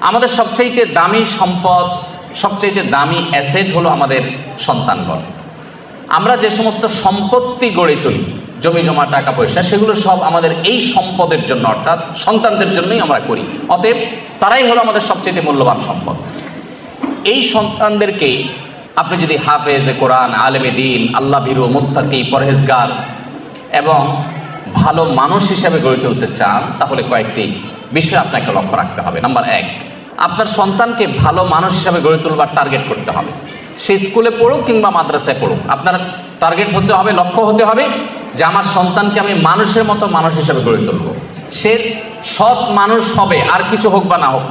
আমাদের সবচাইতে দামি সম্পদ, সবচাইতে দামি অ্যাসেট হলো আমাদের সন্তানগণ। আমরা যে সমস্ত সম্পত্তি গড়ে তুলি, জমি জমা টাকা পয়সা, সেগুলো সব আমাদের এই সম্পদের জন্য, অর্থাৎ সন্তানদের জন্যই আমরা করি। অতএব তারাই হলো আমাদের সবচেয়ে মূল্যবান সম্পদ। এই সন্তানদেরকে আপনি যদি হাফেজে কোরআন, আলেমে দিন, আল্লাহ ভীরু, মুত্তাকি, পরহেজগার এবং ভালো মানুষ হিসেবে গড়ে তুলতে চান, তাহলে কয়েকটি বিষয় আপনাকে লক্ষ্য রাখতে হবে। নাম্বার 1, আপনার সন্তানকে ভালো মানুষ হিসেবে গড়ে তুলবার টার্গেট করতে হবে। সে স্কুলে পড়ুক কিংবা মাদ্রাসায় পড়ুক, আপনার টার্গেট হতে হবে, লক্ষ্য হতে হবে যে আমার সন্তানকে আমি মানুষের মতো মানুষ হিসেবে গড়ে তুলব। সে সৎ মানুষ হবে, আর কিছু হোক বা না হোক।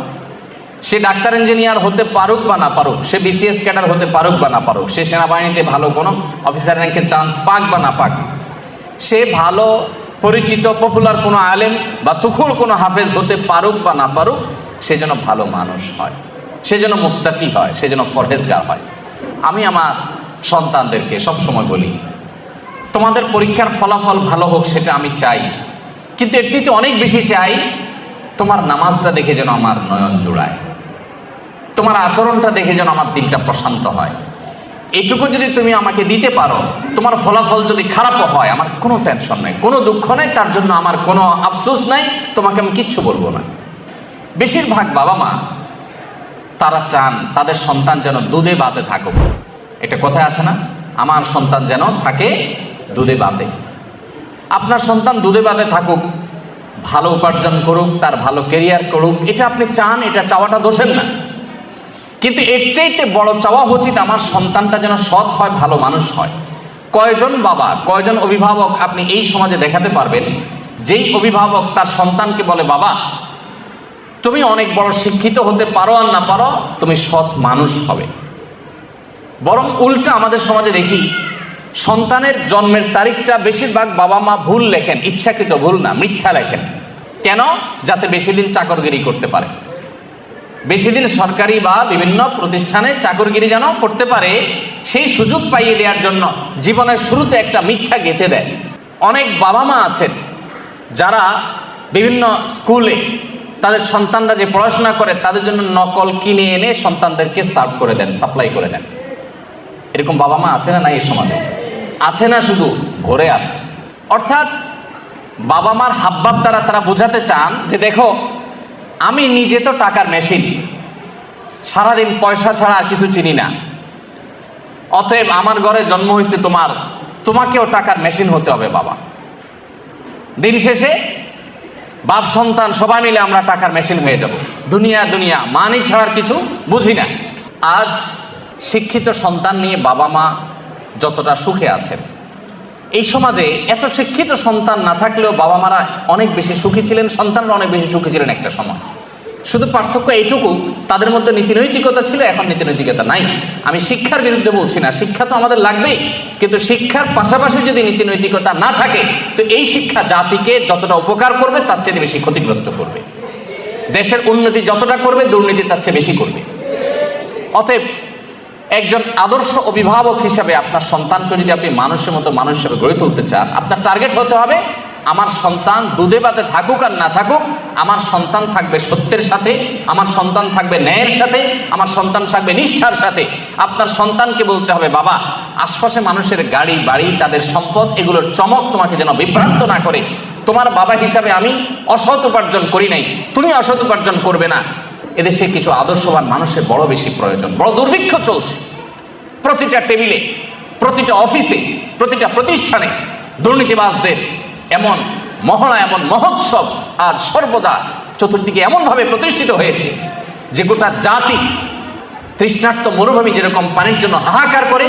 সে ডাক্তার ইঞ্জিনিয়ার হতে পারুক বা না পারুক, সে বিসিএস ক্যাডার হতে পারুক বা না পারুক, সে সেনাবাহিনীতে ভালো কোনো অফিসার র্যাঙ্কে চান্স পাক বা না পাক, সে ভালো পরিচিত পপুলার কোনো আলেম বা তুখুল কোনো হাফেজ হতে পারুক বা না পারুক, সে যেন ভালো মানুষ হয়, সে যেন মুত্তাকি হয়, সে যেন পরহেজগার হয়। আমি আমার সন্তানদেরকে সবসময় বলি, তোমাদের পরীক্ষার ফলাফল ভালো হোক সেটা আমি চাই, কিন্তু এর চেয়ে অনেক বেশি চাই তোমার নামাজটা দেখে যেন আমার নয়ন জোড়ায়, তোমার আচরণটা দেখে যেন আমার দিলটা প্রশান্ত হয়। এইটুকু যদি তুমি আমাকে দিতে পারো, তোমার ফলাফল যদি খারাপও হয়, আমার কোনো টেনশন নেই, কোনো দুঃখ নেই, তার জন্য আমার কোনো আফসোস নাই, তোমাকে আমি কিচ্ছু বলবো না। বেশিরভাগ বাবা মা তারা চান তাদের সন্তান যেন দুধে ভাতে থাকুক। এটা কোথায় আছে না, আমার সন্তান যেন থাকে দুধে ভাতে। আপনার সন্তান দুধে ভাতে থাকুক, ভালো উপার্জন করুক, তার ভালো ক্যারিয়ার করুক, এটা আপনি চান, এটা চাওয়াটা দোষের না। কিন্তু এর চাইতে বড় চাওয়া উচিত আমার সন্তানটা যেন সৎ হয়, ভালো মানুষ হয়। কয়জন বাবা, কয়জন অভিভাবক আপনি এই সমাজে দেখাতে পারবেন যেই অভিভাবক তার সন্তানকে বলে, বাবা তুমি অনেক বড় শিক্ষিত হতে পারো আর না পারো, তুমি সৎ মানুষ হবে। বরং উল্টা আমাদের সমাজে দেখি, সন্তানের জন্মের তারিখটা বেশিরভাগ বাবা মা ভুল লেখেন, ইচ্ছাকৃত ভুল না, মিথ্যা লেখেন। কেন? যাতে বেশি দিন চাকরগিরি করতে পারে, বেশি দিন সরকারি বা বিভিন্ন প্রতিষ্ঠানে চাকরগিরি যেন করতে পারে, সেই সুযোগ পাইয়ে দেওয়ার জন্য জীবনের শুরুতে একটা মিথ্যা গেঁথে দেয়। অনেক বাবা মা আছেন যারা বিভিন্ন স্কুলে তাদের সন্তানরা যে পড়াশোনা করে তাদের জন্য নকল কিনে এনে সন্তানদেরকে সার্ভ করে দেন, সাপ্লাই করে দেন। এরকম বাবা মা আছে না? না, এই সমাজে আছে না, শুধু ভরে আছে। অর্থাৎ বাবা মার হাবভাব দ্বারা তারা বোঝাতে চান যে দেখো, আমি নিজে তো টাকার মেশিন, সারাদিন পয়সা ছাড়া আর কিছু চিনি না, অতএব আমার ঘরে জন্ম হয়েছে তোমাকেও টাকার মেশিন হতে হবে বাবা। দিন শেষে বাপ সন্তান সবাই মিলে আমরা টাকার মেশিন হয়ে যাব। দুনিয়া মানি ছাড়ার কিছু বুঝি না। আজ শিক্ষিত সন্তান নিয়ে বাবা মা যতটা সুখে আছেন, এই সমাজে এত শিক্ষিত সন্তান না থাকলেও বাবা মারা অনেক বেশি সুখী ছিলেন, সন্তানরা অনেক বেশি সুখী ছিলেন একটা সময়। শুধু পার্থক্য এইটুকু, তাদের মধ্যে নীতিনৈতিকতা ছিল, এখন নীতিনৈতিকতা নাই। আমি শিক্ষার বিরুদ্ধে বলছি না, শিক্ষা তো আমাদের লাগবেই, কিন্তু শিক্ষার পাশাপাশি যদি নীতিনৈতিকতা না থাকে, তো এই শিক্ষা জাতিকে যতটা উপকার করবে তার চেয়ে বেশি ক্ষতিগ্রস্ত করবে। দেশের উন্নতি যতটা করবে, দুর্নীতি তার চেয়ে বেশি করবে। অতএব একজন আদর্শ অভিভাবক হিসাবে আপনার সন্তানকে যদি আপনি মানুষের মতো মানুষ হিসেবে গড়ে তুলতে চান, আপনার টার্গেট হতে হবে আমার সন্তান দুধে ভাতে থাকুক আর না থাকুক, আমার সন্তান থাকবে সত্যের সাথে, আমার সন্তান থাকবে ন্যায়ের সাথে, আমার সন্তান থাকবে নিষ্ঠার সাথে। আপনার সন্তানকে বলতে হবে, বাবা আশপাশে মানুষের গাড়ি বাড়ি, তাদের সম্পদ, এগুলোর চমক তোমাকে যেন বিভ্রান্ত না করে। তোমার বাবা হিসাবে আমি অসৎ উপার্জন করি নাই, তুমি অসৎ উপার্জন করবে না। এদেশে কিছু আদর্শবান মানুষের বড় বেশি প্রয়োজন। বড় দুর্ভিক্ষ চলছে, প্রতিটা টেবিলে, প্রতিটা অফিসে, প্রতিটা প্রতিষ্ঠানে দুর্নীতিবাজদের এমন মহড়া, এমন মহোৎসব আজ সর্বদা চতুর্দিকে এমনভাবে প্রতিষ্ঠিত হয়েছে যে গোটা জাতি তৃষ্ণার্ত মরুভূমি যেরকম পানির জন্য হাহাকার করে,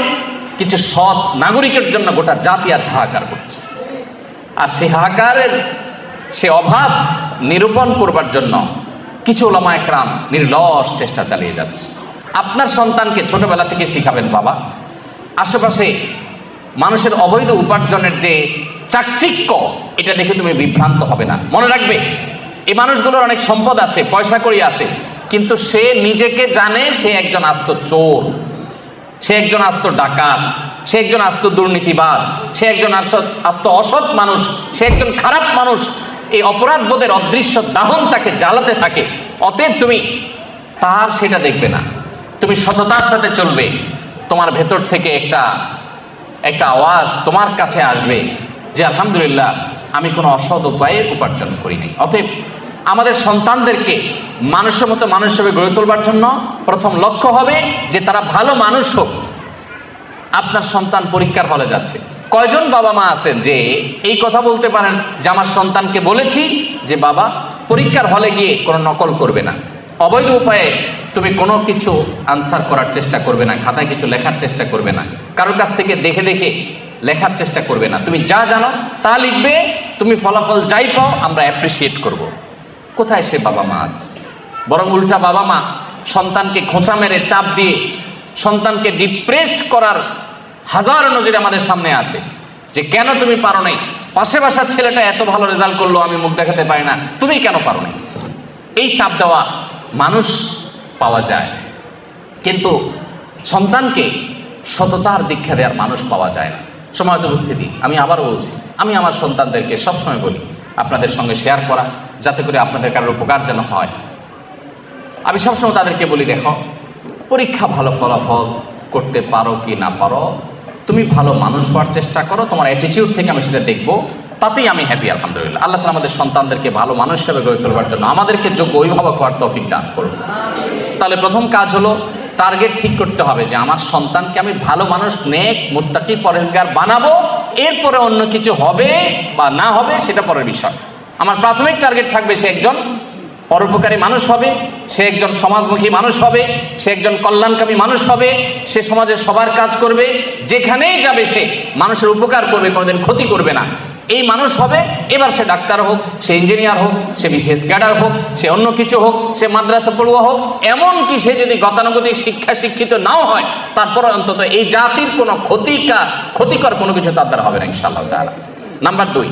কিছু সৎ নাগরিকের জন্য গোটা জাতি আজ হাহাকার করছে। আর সেই হাহাকারের সে অভাব নিরূপণ করবার জন্য কিছু ওলামা একরাম নির্লস চেষ্টা চালিয়ে যাচ্ছে। আপনার সন্তানকে ছোটবেলা থেকে শিখাবেন, বাবা আশেপাশে মানুষের অবৈধ উপার্জনের যে চাকচিক্য, এটা দেখে তুমি বিভ্রান্ত হবে না। মনে রাখবে, এই মানুষগুলোর অনেক সম্পদ আছে, পয়সা কড়ি আছে, কিন্তু সে নিজেকে জানে সে একজন আস্ত চোর, সে একজন আস্ত ডাকাত, সে একজন আস্ত দুর্নীতিবাজ, সে একজন আস্ত অসৎ মানুষ, সে একজন খারাপ মানুষ। এই অপরাধ বোধের অদৃশ্য দাহন তাকে জ্বালাতে থাকে। অতএব তুমি তার সেটা দেখবে না। তুমি সততার সাথে চলবে, তোমার ভেতর থেকে একটা আওয়াজ তোমার কাছে আসবে যে আলহামদুলিল্লাহ আমি কোনো অসৎ উপায়ে উপার্জন করি নাই। অতএব আমাদের সন্তানদেরকে মানুষের মতো মানুষ হিসেবে গড়ে তোলবার জন্য প্রথম লক্ষ্য হবে যে তারা ভালো মানুষ হোক। আপনার সন্তান পরীক্ষার হলে যাচ্ছে, কয়জন বাবা মা আছেন যে এই কথা বলতে পারেন যে আমার সন্তানকে বলেছি যে বাবা পরীক্ষার হলে গিয়ে কোনো নকল করবে না, অবৈধ উপায়ে তুমি কোনো কিছু আনসার করার চেষ্টা করবে না, খাতায় কিছু লেখার চেষ্টা করবে না, কারোর কাছ থেকে দেখে দেখে লেখার চেষ্টা করবে না, তুমি যা জানো তা লিখবে, তুমি ফলাফল যাই পাও আমরা অ্যাপ্রিসিয়েট করব। কোথায় সে বাবা মা আজ? বরং উল্টা বাবা মা সন্তানকে খোঁচা মেরে চাপ দিয়ে সন্তানকে ডিপ্রেসড করার হাজার নজির আমাদের সামনে আছে যে কেন তুমি পারো নাই, পাশে বাসার ছেলেটা এত ভালো রেজাল্ট করলো আমি মুখ দেখাতে পারি না, তুমি কেন পারো নাই। এই চাপ দেওয়া মানুষ পাওয়া যায়, কিন্তু সন্তানকে সততার দীক্ষা দেওয়ার মানুষ পাওয়া যায় না। সময়ত উপস্থিতি, আমি আবারও বলছি, আমি আমার সন্তানদেরকে সবসময় বলি আপনাদের সঙ্গে শেয়ার করা যাতে করে আপনাদের কারোর উপকার যেন হয়। আমি সবসময় তাদেরকে বলি, দেখো পরীক্ষা ভালো ফলাফল করতে পারো কি না পারো, তুমি ভালো মানুষ হওয়ার চেষ্টা করো, তোমার অ্যাটিটিউড থেকে আমি সেটা দেখবো, তাতেই আমি হ্যাপি আলহামদুলিল্লাহ। আল্লাহ তাআলা আমাদের সন্তানদেরকে ভালো মানুষ হিসেবে গড়ে তোলবার জন্য আমাদেরকে যোগ্য অভিভাবক হওয়ার তৌফিক দান করুন। তাহলে প্রথম কাজ হলো টার্গেট ঠিক করতে হবে যে আমার সন্তানকে আমি ভালো মানুষ, নেক, মুত্তাকি, পরহেজগার বানাবো, এরপরে অন্য কিছু হবে বা না হবে সেটা পরের বিষয়। আমার প্রাথমিক টার্গেট থাকবে সে একজন পরোপকারী মানুষ হবে, সে একজন সমাজমুখী মানুষ হবে, সে একজন কল্যাণকামী মানুষ হবে, সে সমাজের সবার কাজ করবে, যেখানেই যাবে সে মানুষের উপকার করবে, কোনোদিন ক্ষতি করবে না, এই মানুষ হবে। এবার সে ডাক্তার হোক, সে ইঞ্জিনিয়ার হোক, সে বিসিএস ক্যাডার হোক, সে অন্য কিছু হোক, সে মাদ্রাসা পড়ুয়া হোক, এমনকি সে যদি গতানুগতিক শিক্ষিত নাও হয়, তারপর অন্তত এই জাতির কোনো ক্ষতিকর কোনো কিছু তার দ্বারা হবে না ইনশাআল্লাহ তাআলা। নাম্বার 2,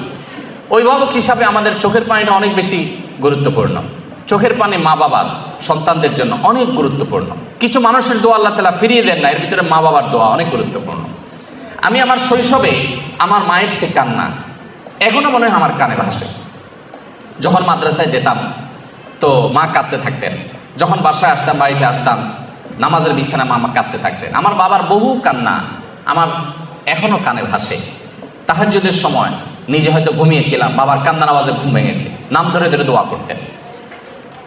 অভিভাবক হিসাবে আমাদের চোখের পানিটা অনেক বেশি গুরুত্বপূর্ণ। চোখের পানি মা বাবার সন্তানদের জন্য অনেক গুরুত্বপূর্ণ। কিছু মানুষের দোয়া আল্লাহ তাআলা ফিরিয়ে দেন না, এর ভিতরে মা বাবার দোয়া অনেক গুরুত্বপূর্ণ। আমি আমার শৈশবে আমার মায়ের সে কান্না এখনো মনে হয় আমার কানে ভাসে। যখন মাদ্রাসায় যেতাম তো মা কাঁদতে থাকতেন, যখন বাসায় আসতাম, বাড়িতে আসতাম, নামাজের বিছানা মা কাঁদতে থাকতেন। আমার বাবার বহু কান্না আমার এখনো কানে ভাসে। তাহাজ্জুদের সময় নিজে হয়তো ঘুমিয়েছিলাম, বাবার কান্নার আওয়াজে ঘুম ভেঙেছে, নাম ধরে ধরে দোয়া করতেন।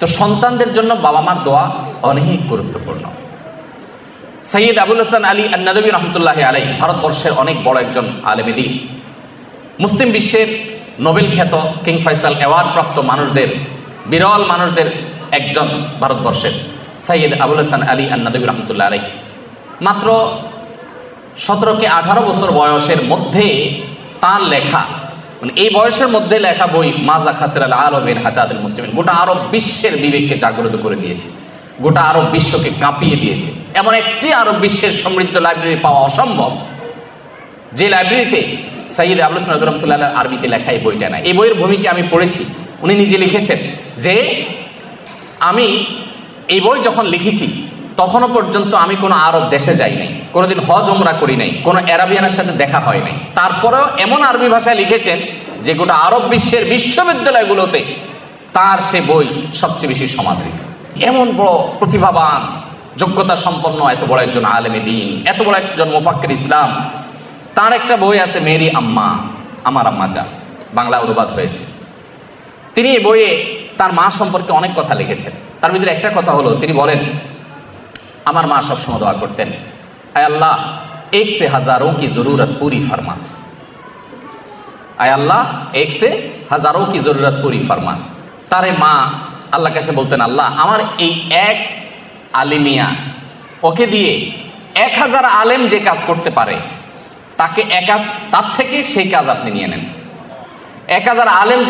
তো সন্তানদের জন্য বাবা মার দোয়া অনেক গুরুত্বপূর্ণ। সৈয়দ আবুল হাসান আলী আন-নাদভী রহমতুল্লাহি আলাইহি ভারতবর্ষের অনেক বড় একজন আলেম দ্বীন, মুসলিম বিশ্বের নোবেল খ্যাত কিং ফয়সাল অ্যাওয়ার্ড প্রাপ্ত মানুষদের, বিরল মানুষদের একজন ভারতবর্ষের সৈয়দ আবুল হাসান আলী আন-নাদভী রহমতুল্লাহি আলাইহি মাত্র 17 থেকে 18 বছর বয়সের মধ্যে তার লেখা, মানে এই বয়সের মধ্যে লেখা বই মাজা খাসির আল আলমিন হাতাদুল মুসলিমিন গোটা আরব বিশ্বের বিবেককে জাগ্রত করে দিয়েছে, গোটা আরব বিশ্বকে কাঁপিয়ে দিয়েছে। এমন একটি আরব বিশ্বের সমৃদ্ধ লাইব্রেরি পাওয়া অসম্ভব যে লাইব্রেরিতে সৈয়দ আবুল হাসান রহমতুল্লাহ আরবিতে লেখা এই বইটা নাই। এই বইয়ের ভূমিকা আমি পড়েছি, উনি নিজে লিখেছেন যে আমি এই বই যখন লিখেছি তখনও পর্যন্ত আমি কোনো আরব দেশে যাই নাই, কোনোদিন হজ ওমরা করি নাই, কোনো অ্যারাবিয়ানের সাথে দেখা হয় নাই, তারপরেও এমন আরবি ভাষায় লিখেছেন যে গোটা আরব বিশ্বের বিশ্ববিদ্যালয়গুলোতে তার সে বই সবচেয়ে বেশি সমাদৃত। এমন বড় প্রতিভাবান, যোগ্যতা সম্পন্ন এত বড় একজন আলেমে দ্বীন, এত বড় একজন মুফাক্কির ইসলাম, তার একটা বই আছে মেরি আম্মা, আমার আম্মা যা, বাংলা অনুবাদ হয়েছে। তিনি এই বইয়ে তার মা সম্পর্কে অনেক কথা লিখেছেন। তার ভিতরে একটা কথা হলো, তিনি বলেন আমার মা সবসময় দোয়া করতেন, আয় আল্লাহ এক সে হাজারোं की जरूरत पूरी फरमा, আয় আল্লাহ এক সে হাজারোं की जरूरत पूरी फरमा। তারে মা আল্লাহর কাছে বলতেন, আল্লাহ আমার এই এক আলিমিয়া, ওকে দিয়ে 1000 আলেম যে কাজ করতে পারে তাকে তার থেকে সেই কাজ আপনি নিয়ে নেন। 1000 আলেম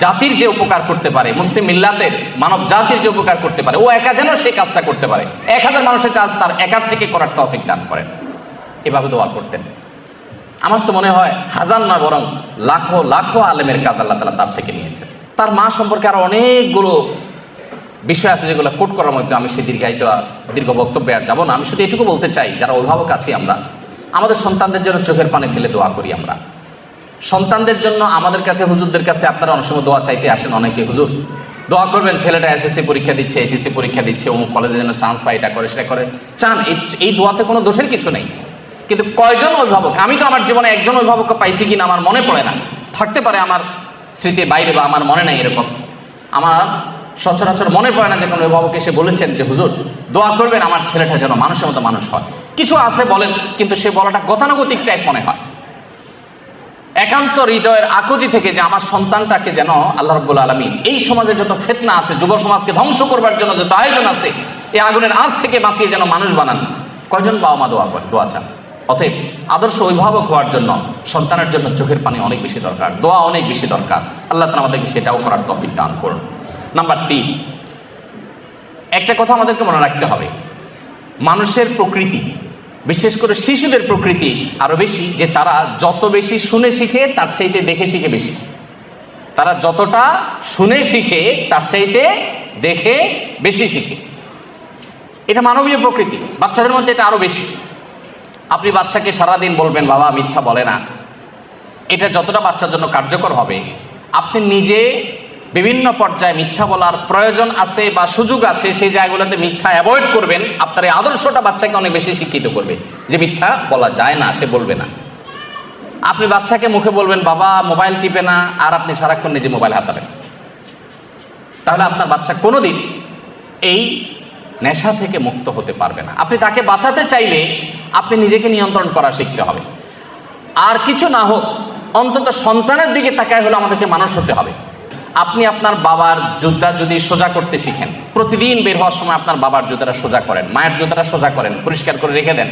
জাতির যে উপকার করতে পারে, মুসলিম মিল্লাতের মানব জাতির যে উপকার করতে পারে, ও একা যেন সেই কাজটা করতে পারে। 1000 মানুষের কাজ তার একা থেকে করার তৌফিক দান করেন। এভাবে দোয়া করতেন। আমার তো মনে হয় হাজার না বরং লাখো লাখো আলেমের কাজ আল্লাহ তাআলা তার থেকে নিয়েছেন। তার মা সম্পর্কে আরো অনেকগুলো বিষয় আছে যেগুলো কোট করার মধ্যে আমি সেই দীর্ঘ বক্তব্যে আর যাবো না। আমি শুধু এটুকু বলতে চাই, যারা অভিভাবক আছি আমরা, আমাদের সন্তানদের জন্য চোখের পানি ফেলে দোয়া করি। আমরা সন্তানদের জন্য আমাদের কাছে, হুজুরদের কাছে আপনারা অনেক সময় দোয়া চাইতে আসেন অনেকে, হুজুর দোয়া করবেন ছেলেটা এসএসসি পরীক্ষা দিচ্ছে, এইচএসসি পরীক্ষা দিচ্ছে, অমুক কলেজে যেন চান্স পায়, এটা করে সেটা করে, চান। এই দোয়াতে কোনো দোষের কিছু নেই। কিন্তু কয়জন অভিভাবক, আমি তো আমার জীবনে একজন অভিভাবককে পাইছি কিনা আমার মনে পড়ে না, থাকতে পারে আমার স্মৃতির বাইরে বা আমার মনে নাই, এরকম আমার সচরাচর মনে পড়ে না যে কোনো অভিভাবক এসে বলেছেন যে হুজুর দোয়া করবেন আমার ছেলেটা যেন মানুষের মতো মানুষ হয়। কিছু আছে বলেন, কিন্তু সে বলাটা গতানুগতিক টাইপ মনে হয়, একান্ত হৃদয়ের আকুতি থেকে যে আমার সন্তানটাকে যেন আল্লাহ রাব্বুল আলামিন এই সমাজে যত ফিতনা আছে, যুব সমাজকে ধ্বংস করবার জন্য যত আয়োজন আছে, এই আগুনের আঁচ থেকে বাঁচিয়ে যেন মানুষ বানান। কয়জন বাবা মা দোয়া চান? অতএব আদর্শ অভিভাবক হওয়ার জন্য সন্তানের জন্য চোখের পানি অনেক বেশি দরকার, দোয়া অনেক বেশি দরকার। আল্লাহ তাআলা আমাদেরকে সেটাও করার তৌফিক দান করুন। নাম্বার 3, একটা কথা আমাদেরকে মনে রাখতে হবে, মানুষের প্রকৃতি, বিশেষ করে শিশুদের প্রকৃতি আরো বেশি যে তারা যত বেশি শুনে শিখে তার চাইতে দেখে শিখে বেশি। তারা যতটা শুনে শিখে তার চাইতে দেখে বেশি শিখে, এটা মানবীয় প্রকৃতি। বাচ্চাদের মধ্যে এটা আরো বেশি। আপনি বাচ্চাকে সারাদিন বলবেন বাবা মিথ্যা বলে না, এটা যতটা বাচ্চার জন্য কার্যকর হবে, আপনি নিজে বিভিন্ন পর্যায়ে মিথ্যা বলার প্রয়োজন আছে বা সুযোগ আছে সেই জায়গাগুলোতে মিথ্যা অ্যাভয়েড করবেন, আপনার এই আদর্শটা বাচ্চাকে অনেক বেশি শিক্ষিত করবে যে মিথ্যা বলা যায় না, সে বলবে না। আপনি বাচ্চাকে মুখে বলবেন বাবা মোবাইল টিপে না, আর আপনি সারাক্ষণ নিজে মোবাইল হাতাবেন, তাহলে আপনার বাচ্চা কোনোদিন এই নেশা থেকে মুক্ত হতে পারবে না। আপনি তাকে বাঁচাতে চাইলে আপনি নিজেকে নিয়ন্ত্রণ করা শিখতে হবে। আর কিছু না হোক অন্তত সন্তানের দিকে তাকায় হলে আমাদেরকে মানুষ হতে হবে। আপনি আপনার বাবার জুতা যদি সোজা করতে শিখেন, প্রতিদিন বের হওয়ার সময় আপনার বাবার জুতাটা সোজা করেন, মায়ের জুতাটা সোজা করেন, পরিষ্কার করে রেখে দেন,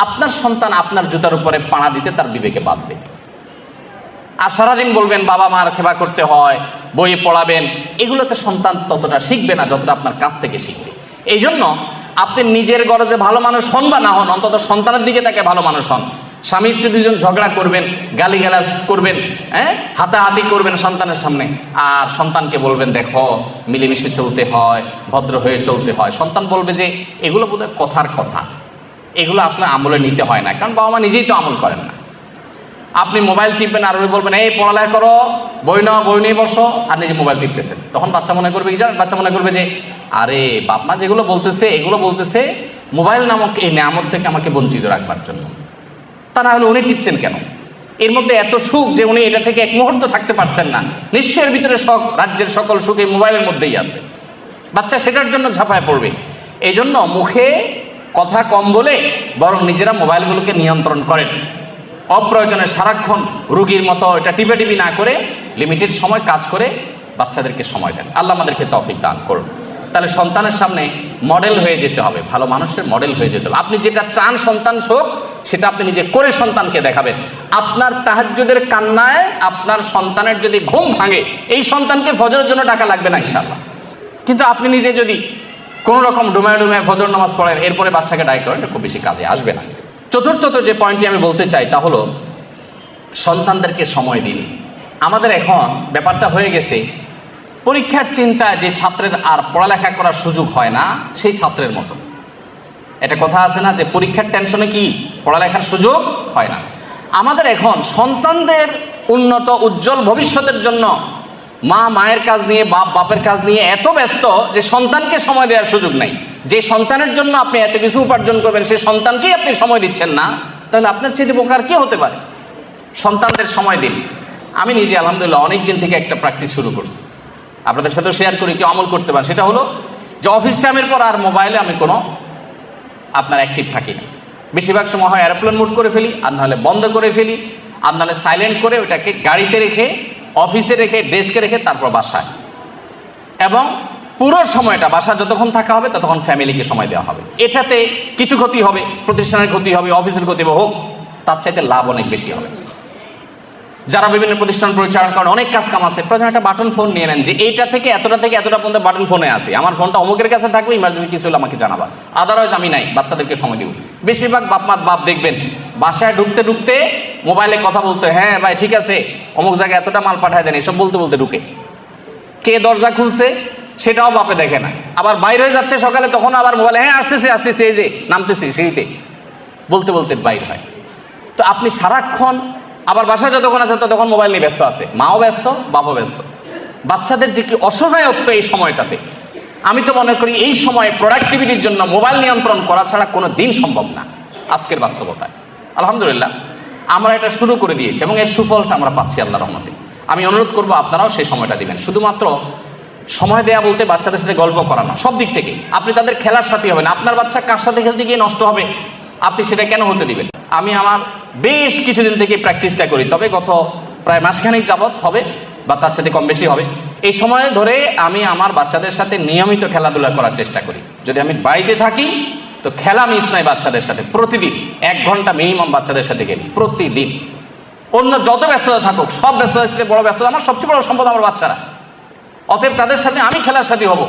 আপনার সন্তান আপনার জুতার উপরে পাড়া দিতে তার বিবেকে বাঁধবে। আর সারাদিন বলবেন বাবা মার সেবা করতে হয়, বইয়ে পড়াবেন, এগুলোতে সন্তান ততটা শিখবে না যতটা আপনার কাছ থেকে শিখবে। এই জন্য আপনি নিজের গরজে ভালো মানুষ হন বা না হন, অন্তত সন্তানের দিকে তাকে ভালো মানুষ হন। স্বামী স্ত্রী দুজন ঝগড়া করবেন, গালিগালাজ করবেন, হাতাহাতি করবেন সন্তানের সামনে, আর সন্তানকে বলবেন দেখো মিলেমিশে চলতে হয়, ভদ্র হয়ে চলতে হয়। সন্তান বলবে যে এগুলো বোধহয় কথার কথা, এগুলো আসলে আমলে নিতে হয় না, কারণ বাবা মা নিজেই তো আমল করেন না। আপনি মোবাইল টিপবেন আর ওই বলবেন এই পড়ালেখা করো, বই নাও, বই নিয়ে বসো, আর নিজে মোবাইল টিপতেছেন। তখন বাচ্চা মনে করবে কি জানেন? বাচ্চা মনে করবে যে আরে বাপ মা যেগুলো বলতেছে এগুলো বলতেছে মোবাইল নামক এই নিয়ামত থেকে আমাকে বঞ্চিত রাখবার জন্য, তা না হলে উনি টিপছেন কেন? এর মধ্যে এত সুখ যে উনি এটা থেকে এক মুহূর্ত থাকতে পারছেন না, নিশ্চয়ের ভিতরে রাজ্যের সকল সুখ এই মোবাইলের মধ্যেই আছে। বাচ্চা সেটার জন্য ঝাঁপায় পড়বে। এই জন্য মুখে কথা কম বলে বরং নিজেরা মোবাইলগুলোকে নিয়ন্ত্রণ করেন। অপ্রয়োজনে সারাক্ষণ রুগীর মতো এটা টিপি না করে লিমিটেড সময় কাজ করে বাচ্চাদেরকে সময় দেন। আল্লাহ আমাদেরকে তৌফিক দান করুন। তাহলে সন্তানের সামনে মডেল হয়ে যেতে হবে, ভালো মানুষের মডেল হয়ে যেতে হবে। আপনি যেটা চান সন্তান হোক সেটা আপনি নিজে করে সন্তানকে দেখাবেন। আপনার তাহাজ্জুদের কান্নায় আপনার সন্তানের যদি ঘুম ভাঙে, এই সন্তানকে ফজরের জন্য টাকা লাগবে না ইনশাআল্লাহ। কিন্তু আপনি নিজে যদি কোনো রকম ডুমায় ফজর নামাজ পড়েন, এরপরে বাচ্চাকে ডাই করেন, এটা খুব বেশি কাজে আসবে না। চতুর্থত যে পয়েন্টটি আমি বলতে চাই তা হলো সন্তানদেরকে সময় দিন। আমাদের এখন ব্যাপারটা হয়ে গেছে পরীক্ষার চিন্তা, যে ছাত্রের আর পড়ালেখা করার সুযোগ হয় না সেই ছাত্রের মতো। এটা কথা আছে না যে পরীক্ষার টেনশনে কি পড়ালেখার সুযোগ হয় না। আমাদের এখন সন্তানদের উন্নত উজ্জ্বল ভবিষ্যতের জন্য মা মায়ের কাজ নিয়ে, বাপ বাপের কাজ নিয়ে এত ব্যস্ত যে সন্তানকে সময় দেওয়ার সুযোগ নাই। যে সন্তানের জন্য আপনি এত কিছু উপার্জন করবেন সেই সন্তানকেই আপনি সময় দিচ্ছেন না, তাহলে আপনার চেয়ে বোকার কি হতে পারে? সন্তানদের সময় দিন। আমি নিজে আলহামদুলিল্লাহ অনেক দিন থেকে একটা প্র্যাকটিস শুরু করছি, আপনাদের সাথেও শেয়ার করি, কি আমল করতে পারেন। সেটা হলো যে অফিস টাইমের পর আর মোবাইলে আমি কোনো আপনার অ্যাক্টিভ থাকি না। বেশিরভাগ সময় হয় এরোপ্লেন মোড করে ফেলি, আর নাহলে বন্ধ করে ফেলি, আর নাহলে সাইলেন্ট করে ওটাকে গাড়িতে রেখে, অফিসে রেখে, ডেস্কে রেখে তারপর বাসায়। এবং পুরো সময়টা বাসা যতক্ষণ থাকা হবে ততক্ষণ ফ্যামিলিকে সময় দেওয়া হবে। এটাতে কিছু ক্ষতি হবে, প্রতিষ্ঠানের ক্ষতি হবে, অফিসের ক্ষতি হবে, হোক, তার চাইতে লাভ অনেক বেশি হবে। যারা বিভিন্ন প্রতিষ্ঠান পরিচালনা করেন, অনেক কাজ কাম আছে, প্রথমে একটা বাটন ফোন নিয়ে নেন যে এইটা থেকে এতটা পর্যন্ত বাটন ফোনে আছে, আমার ফোনটা অমুকের কাছে থাকবে, ইমার্জেন্সি কিছু হলে আমাকে জানাবা, আদারওয়াইজ আমি নাই, বাচ্চাদেরকে সময় দিব। বেশিরভাগ বাপ দেখবেন বাসায় ঢুকতে ঢুকতে মোবাইলে কথা বলতে, হ্যাঁ ভাই ঠিক আছে অমুক জায়গায় এতটা মাল পাঠায় দেন, এসব বলতে বলতে ঢুকে। কে দরজা খুলছে সেটাও বাপে দেখে না, আবার বাইরে হয়ে যাচ্ছে সকালে, তখন আবার মোবাইলে হ্যাঁ আসতেছে এই যে নামতেছি সিঁড়িতে, বলতে বলতে বাইর হয়। তো আপনি সারাক্ষণ আবার বাসায় যতক্ষণ আছে ততক্ষণ মোবাইল নিয়ে ব্যস্ত আছে, মাও ব্যস্ত, বাপও ব্যস্ত। বাচ্চাদের যে কি অসহায়ত্ব এই সময়টাতে, আমি তো মনে করি এই সময়ে প্রোডাক্টিভিটির জন্য মোবাইল নিয়ন্ত্রণ করা ছাড়া কোনো দিন সম্ভব না আজকের বাস্তবতায়। আলহামদুলিল্লাহ আমরা এটা শুরু করে দিয়েছি এবং এর সুফলটা আমরা পাচ্ছি আল্লাহর রহমতে। আমি অনুরোধ করবো আপনারাও সেই সময়টা দিবেন। শুধুমাত্র সময় দেয়া বলতে বাচ্চাদের সাথে গল্প করানো, সব দিক থেকে আপনি তাদের খেলার সাথে হবেন। আপনার বাচ্চা কার সাথে খেলতে গিয়ে নষ্ট হবে, আপনি সেটা কেন হতে দিবেন? আমি আমার বেশ কিছুদিন থেকে প্র্যাকটিসটা করি, তবে গত প্রায় মাসখানেক যাবৎ হবে বা তার সাথে কম বেশি হবে। এই সময় ধরে আমি আমার বাচ্চাদের সাথে নিয়মিত খেলাধুলা করার চেষ্টা করি। যদি আমি বাড়িতে থাকি তো খেলা মিস নাই বাচ্চাদের সাথে, প্রতিদিন 1 ঘন্টা মিনিমাম বাচ্চাদের সাথে খেলি প্রতিদিন। অন্য যত ব্যস্ততা থাকুক, সব ব্যস্ততার সাথে বড় ব্যস্ততা আমার সবচেয়ে বড় সম্পদ আমার বাচ্চারা। অতএব তাদের সাথে আমি খেলার সাথে হব।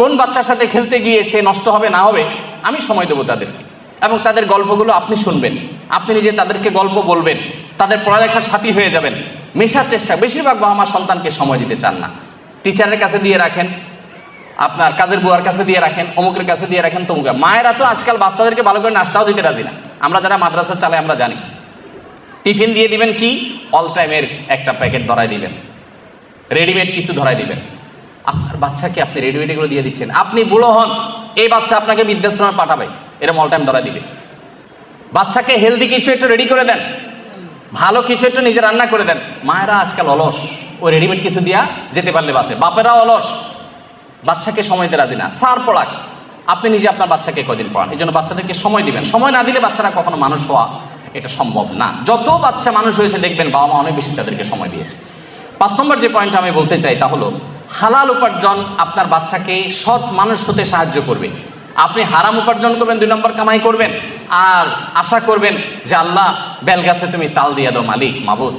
কোন বাচ্চার সাথে খেলতে গিয়ে সে নষ্ট হবে না হবে আমি সময় দেবো তাদেরকে, এবং তাদের গল্পগুলো আপনি শুনবেন, আপনি নিজে তাদেরকে গল্প বলবেন, তাদের পড়ালেখার সাথী হয়ে যাবেন, মেশার চেষ্টা। বেশিরভাগ বাবা মা সন্তানকে সময় দিতে চান না, টিচারের কাছে দিয়ে রাখেন, আপনার কাজের বুয়ার কাছে দিয়ে রাখেন, অমুকের কাছে দিয়ে রাখেন, তমুকের। মায়েরা তো আজকাল বাচ্চাদেরকে ভালো করে নাস্তাও দিতে রাজি না। আমরা যারা মাদ্রাসা চালাই আমরা জানি, টিফিন দিয়ে দিবেন কি অল টাইমের একটা প্যাকেট ধরাই দিবেন, রেডিমেড কিছু ধরাই দিবেন। আপনার বাচ্চাকে আপনি রেডিমেড এগুলো দিয়ে দিচ্ছেন, আপনি বুড়ো হন এই বাচ্চা আপনাকে বৃদ্ধাশ্রমে পাঠাবে, এরকম অল টাইম ধরাই দিবে। বাচ্চাকে হেলদি কিছু একটু রেডি করে দেন, ভালো কিছু একটু নিজে রান্না করে দেন। মায়েরা আজকাল অলস, ওই রেডিমেড কিছু দিয়া যেতে পারলে বাঁচে। বাপেরা অলস, বাচ্চাকে সময় দিতে রাজি না। সার পড়াক, আপনি নিজে আপনার বাচ্চাকে কদিন পড়ান। এই জন্য বাচ্চাদেরকে সময় দিবেন। সময় না দিলে বাচ্চারা কখনো মানুষ হওয়া এটা সম্ভব না। যত বাচ্চা মানুষ হয়েছে দেখবেন বাবা মা অনেক বেশি তাদেরকে সময় দিয়েছে। 5 নম্বর যে পয়েন্ট আমি বলতে চাই তা হলো হালাল উপার্জন আপনার বাচ্চাকে সৎ মানুষ হতে সাহায্য করবে। আপনি হারাম উপার্জন করবেন, 2 নম্বর কামাই করবেন আর আশা করবেন যে আল্লাহ বেলগাছে তুমি তাল দিয়ে দাও মালিক, মাবুদ।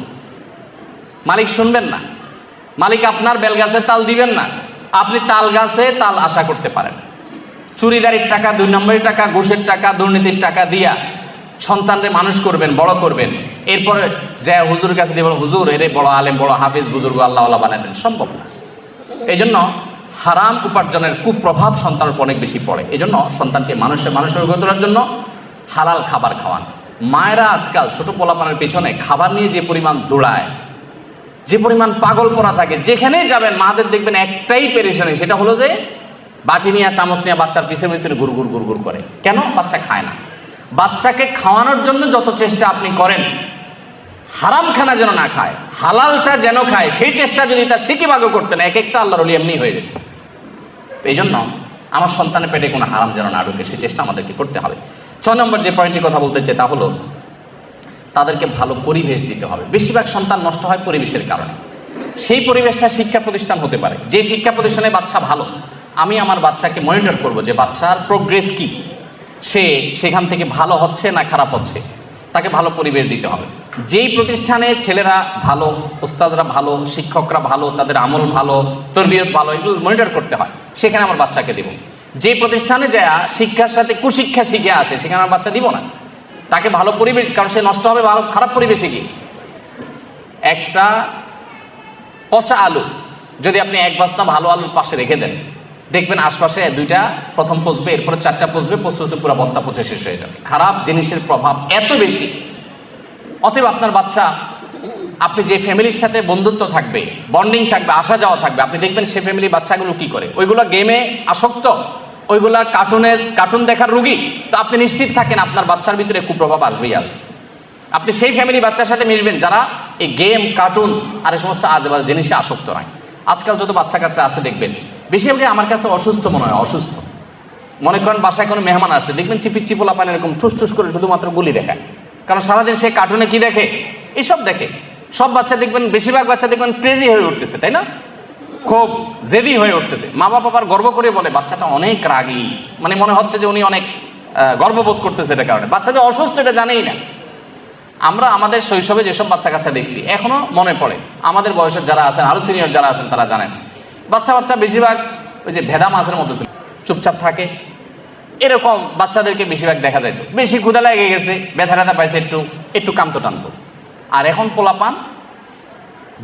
মালিক শুনবেন না, মালিক আপনার বেলগাছে তাল দিবেন না। আপনি তাল গাছে তাল আশা করতে পারেন। চুরিদারির টাকা, 2 নম্বরের টাকা, ঘুষের টাকা, দুর্নীতির টাকা দিয়া সন্তানরে মানুষ করবেন, বড় করবেন, এরপরে যে হুজুরের কাছে দিয়ে হুজুর এরে বড় আলেম, বড় হাফিজ, বুজুর্গ আল্লাহওয়ালা বানাবেন, সম্ভব না। এই জন্য হারাম উপার্জনের কুপ্রভাব সন্তানের উপর অনেক বেশি পড়ে। এই জন্য সন্তানকে মানুষের গড়ে তোলার জন্য হালাল খাবার খাওয়ান। মায়েরা আজকাল ছোট পোলাপানের পেছনে খাবার নিয়ে যে পরিমাণ দৌড়ায়, যে পরিমাণ পাগল করা থাকে, যেখানেই যাবেন মাদের দেখবেন একটাই পেরেশানি, সেটা হলো যে বাটি নিয়ে চামচ নিয়ে বাচ্চার পিছনে পিছনে গুড়গুড় গুড়গুড় করে। কেন? বাচ্চা খায় না। বাচ্চাকে খাওয়ানোর জন্য যত চেষ্টা আপনি করেন, হারাম খানা যেন না খায়, হালালটা যেন খায়, সেই চেষ্টা যদি তার সিকি ভাগও করতেন, এক একটা আল্লাহর ওলি এমনি হয়ে যেত। এই জন্য আমার সন্তানের পেটে কোনো হারাম যেন না ঢুকে, সেই চেষ্টা আমাদেরকে করতে হবে। 6 নম্বর যে পয়েন্টের কথা বলতে চাই তা হলো তাদেরকে ভালো পরিবেশ দিতে হবে। বেশিরভাগ সন্তান নষ্ট হয় পরিবেশের কারণে। সেই পরিবেশটা শিক্ষা প্রতিষ্ঠান হতে পারে। যে শিক্ষা প্রতিষ্ঠানে বাচ্চা ভালো, আমি আমার বাচ্চাকে মনিটর করব যে বাচ্চার প্রোগ্রেস কি, সে সেখান থেকে ভালো হচ্ছে না খারাপ হচ্ছে, তাকে ভালো পরিবেশ দিতে হবে। যেই প্রতিষ্ঠানে ছেলেরা ভালো, ওস্তাদরা ভালো, শিক্ষকরা ভালো, তাদের আমল ভালো, তরবিয়ত ভালো, এগুলো মনিটর করতে হয়, সেখানে আমার বাচ্চাকে দেব। যে প্রতিষ্ঠানে যায় শিক্ষার সাথে কুশিক্ষা শিখে আসে, সেখানে আমার বাচ্চা দিব না। তাকে ভালো পরিবেশ, কারণ সে নষ্ট হবে ভালো খারাপ পরিবেশে গিয়ে। একটা পচা আলু যদি আপনি 1 বস্তা ভালো আলুর পাশে রেখে দেন, দেখবেন আশপাশে 2টা প্রথম পচবে, এরপরে 4টা পচবে, পচতে পুরো বস্তা পচে শেষ হয়ে যাবে। খারাপ জিনিসের প্রভাব এত বেশি। অতএব আপনার বাচ্চা, আপনি যে ফ্যামিলির সাথে বন্ধুত্ব থাকবে, বন্ডিং থাকবে, আসা যাওয়া থাকবে, আপনি দেখবেন সে ফ্যামিলি বাচ্চাগুলো কি করে। ওইগুলো গেমে আসক্ত, ওইগুলা কার্টুন দেখার রুগী, তো আপনি নিশ্চিত থাকেন আপনার বাচ্চার ভিতরে কুপ্রভাব আসবেই আসবে। আপনি সেই ফ্যামিলি বাচ্চার সাথে মিশবেন যারা এই গেম, কার্টুন আর এই সমস্ত আজেবাজে জিনিসে আসক্ত নয়। আজকাল যত বাচ্চা কাচ্চা আছে দেখবেন বেশিরভাগই আমার কাছে অসুস্থ মনে হয়। অসুস্থ মনে করেন বাসায় কোনো মেহমান আসছে, দেখবেন চিপিচিপোলা পানি এরকম ঠুস ঠুস করে শুধুমাত্র গুলি দেখায়, কারণ সারাদিন সে কার্টুনে কি দেখে, এইসব দেখে। সব বাচ্চা দেখবেন, বেশিরভাগ বাচ্চা দেখবেন ক্রেজি হয়ে উঠতেছে, তাই না? খুব জেদি হয়ে উঠতেছে। মা বাবা আবার গর্ব করে বলে বাচ্চাটা অনেক রাগী, মানে মনে হচ্ছে যে উনি অনেক গর্ববোধ করতেছে এটার কারণে। বাচ্চা যে অসুস্থ এটা জানেই না। আমরা আমাদের শৈশবে যেসব বাচ্চা কাচ্চা দেখছি এখনো মনে পড়ে। আমাদের বয়সের যারা আছেন, আরো সিনিয়র যারা আছেন তারা জানেন, বাচ্চা বেশিরভাগ ওই যে ভেদা মাছের মতো ছিল, চুপচাপ থাকে, এরকম বাচ্চাদেরকে বেশিরভাগ দেখা যাইত। বেশি ক্ষুধা লেগে গেছে, ব্যথা পাইছে, একটু কামতো টানতো। আর এখন পোলাপান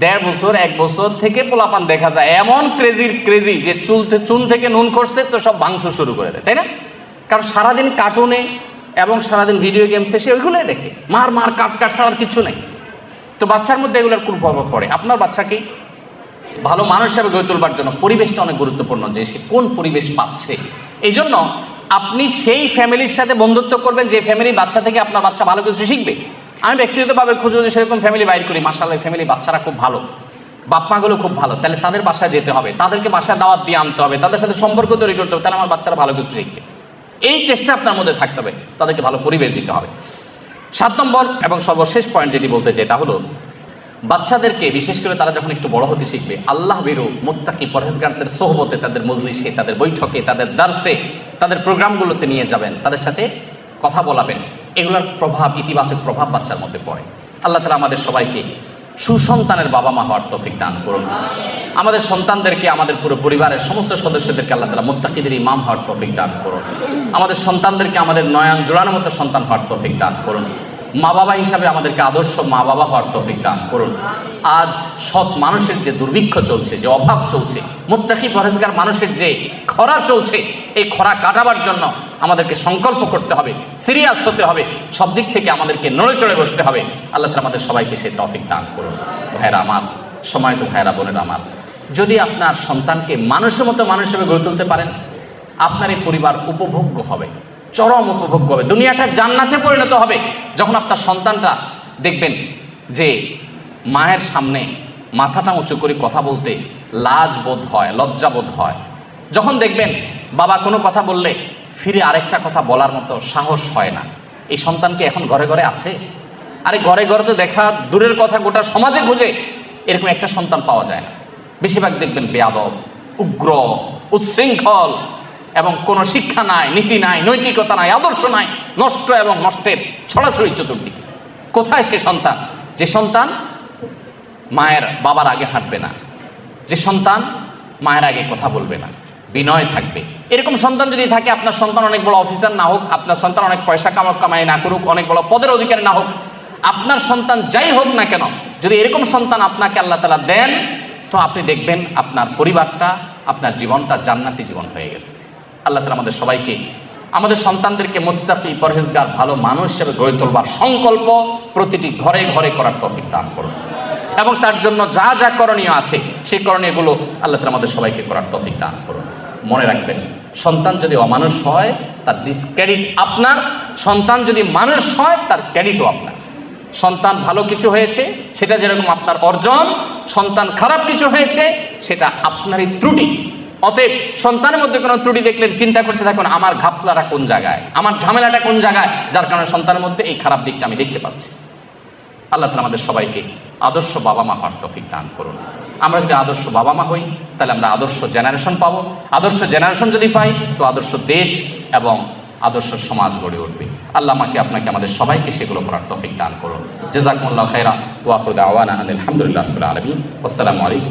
1.5 বছর 1 বছর থেকে পোলাপান দেখা যায় এমন ক্রেজি যে চুন থেকে নুন করছে তো সব ভাঙচুর শুরু করে দেয়, তাই না? কারণ সারাদিন কার্টুনে এবং সারাদিন ভিডিও গেমসে সে ওইগুলোই দেখে, মার কাট ছাড়ার কিছু নেই। তো বাচ্চার মধ্যে এগুলোর কুপ্রভাব পড়ে। আপনার বাচ্চাকে ভালো মানুষ হিসেবে গড়ে তোলবার জন্য পরিবেশটা অনেক গুরুত্বপূর্ণ, যে সে কোন পরিবেশ পাচ্ছে। এই জন্য আপনি সেই ফ্যামিলির সাথে বন্ধুত্ব করবেন যে ফ্যামিলি বাচ্চা থেকে আপনার বাচ্চা ভালো কিছু শিখবে। আমি ব্যক্তিগতভাবে খুঁজে যে সেরকম ফ্যামিলি বাইর করি, মাশাআল্লাহ ফ্যামিলি বাচ্চারা খুব ভালো, বাপ মাগুলো খুব ভালো, তাহলে তাদের বাসায় যেতে হবে, তাদেরকে বাসায় দাওয়াত দিয়ে আনতে হবে, তাদের সাথে সম্পর্ক তৈরি করতে হবে, তাহলে আমার বাচ্চারা ভালো কিছু শিখবে। এই চেষ্টা আপনার মধ্যে থাকতে হবে, তাদেরকে ভালো পরিবেশ দিতে হবে। 7 নম্বর এবং সর্বশেষ পয়েন্ট যেটি বলতে চাই তা হলো, বাচ্চাদেরকে বিশেষ করে তারা যখন একটু বড় হতে শিখবে, আল্লাহ বেরো মুত্তাকি পরহেজগারদের সোহবতে, তাদের মজলিসে, তাদের বৈঠকে, তাদের দার্সে, তাদের প্রোগ্রামগুলোতে নিয়ে যাবেন, তাদের সাথে কথা বলাবেন। এগুলোর প্রভাব, ইতিবাচক প্রভাব বাচ্চার মধ্যে পড়ে। আল্লাহ তাআলা আমাদের সবাইকে সুসন্তানের বাবা মা হওয়ার তৌফিক দান করুন। আমাদের সন্তানদেরকে, আমাদের পুরো পরিবারের সমস্ত সদস্যদেরকে আল্লাহ তাআলা মুত্তাকিদের ইমাম হওয়ার তৌফিক দান করুন। আমাদের সন্তানদেরকে আমাদের নয়ন জোড়ানোর মতো সন্তান হওয়ার তৌফিক দান করুন। মা বাবা হিসাবে আমাদেরকে আদর্শ মা বাবা হওয়ার তৌফিক দান করুন। আজ সৎ মানুষের যে দুর্ভিক্ষ চলছে, যে অভাব চলছে, মুত্তাকি পরহেজগার মানুষের যে খরা চলছে, এই খরা কাটাবার জন্য আমাদেরকে সংকল্প করতে হবে, সিরিয়াস হতে হবে, সব দিক থেকে আমাদেরকে নড়ে চড়ে বসতে হবে। আল্লাহ তাআলা আমাদের সবাইকে সেই তৌফিক দান করুন। ভাইরা আমার, সময়ত ভাইরা বোনেরা আমার, যদি আপনার সন্তানকে মানুষের মতো মানুষ হিসেবে গড়ে তুলতে পারেন, আপনার এই পরিবার উপভোগ্য হবে, চরম উপভোগ্য হবে, দুনিয়াটা জান্নাতে পরিণত হবে। যখন আপনার সন্তানটা দেখবেন যে মায়ের সামনে মাথাটা উঁচু করে কথা বলতে লাজ বোধ হয়, লজ্জা বোধ হয়, যখন দেখবেন বাবা কোনো কথা বললে ফিরে আরেকটা কথা বলার মতো সাহস হয় না, এই সন্তানকে এখন ঘরে ঘরে আছে? আরে ঘরে ঘরে তো দেখা দূরের কথা, গোটা সমাজে খুঁজে এরকম একটা সন্তান পাওয়া যায় না। বেশিরভাগ দেখবেন বেয়াদব, উগ্র, উচ্ছৃঙ্খল, এবং কোনো শিক্ষা নাই, নীতি নাই, নৈতিকতা নাই, আদর্শ নাই, নষ্ট এবং নষ্টের ছড়াছড়ি চতুর্দিকে। কোথায় সে সন্তান? যে সন্তান মায়ের বাবার আগে হাঁটবে না, যে সন্তান মায়ের আগে কথা বলবে না, বিনয় থাকবে। এরকম সন্তান যদি থাকে, আপনার সন্তান অনেক বড় অফিসার না হোক, আপনার সন্তান অনেক পয়সা কামাই না করুক, অনেক বড় পদের অধিকারী না হোক, আপনার সন্তান যাই হোক না কেন, যদি এরকম সন্তান আপনাকে আল্লাহ তাআলা দেন, তো আপনি দেখবেন আপনার পরিবারটা, আপনার জীবনটা জান্নাতি জীবন হয়ে গেছে। আল্লাহ তাআলা আমাদের সবাইকে, আমাদের সন্তানদেরকে মুত্তাকি পরহেজগার ভালো মানুষ হিসেবে গড়ে তোলবার সংকল্প প্রতিটি ঘরে ঘরে করার তৌফিক দান করুন, এবং তার জন্য যা যা করণীয় আছে সেই করণীয়গুলো আল্লাহ তাআলা আমাদের সবাইকে করার তৌফিক দান করুন। মনে রাখবেন, সন্তান যদি অমানুষ হয় তার ডিসক্রেডিট আপনার, সন্তান যদি মানুষ হয় তার ক্রেডিটও আপনার। সন্তান ভালো কিছু হয়েছে সেটা যেরকম আপনার অর্জন, সন্তান খারাপ কিছু হয়েছে সেটা আপনারই ত্রুটি। অতএব সন্তানের মধ্যে কোনো ত্রুটি দেখলে চিন্তা করতে থাকুন, আমার ঘাপলাটা কোন জায়গায়, আমার ঝামেলাটা কোন জায়গায়, যার কারণে সন্তানের মধ্যে এই খারাপ দিকটা আমি দেখতে পাচ্ছি। আল্লাহ তাআলা আমাদের সবাইকে আদর্শ বাবা মা হওয়ার তৌফিক দান করুন। আমরা যদি আদর্শ বাবা মা হই, তাহলে আমরা আদর্শ জেনারেশন পাবো। আদর্শ জেনারেশন যদি পাই, তো আদর্শ দেশ এবং আদর্শ সমাজ গড়ে উঠবে। আল্লাহ আমাকে, আপনাকে, আমাদের সবাইকে সেগুলো করার তৌফিক দান করুন। জাযাকুমুল্লাহু খাইরা ওয়া আখিরু দাওয়ানা আলহামদুলিল্লাহি রাব্বিল আলামিন। আসসালামু আলাইকুম।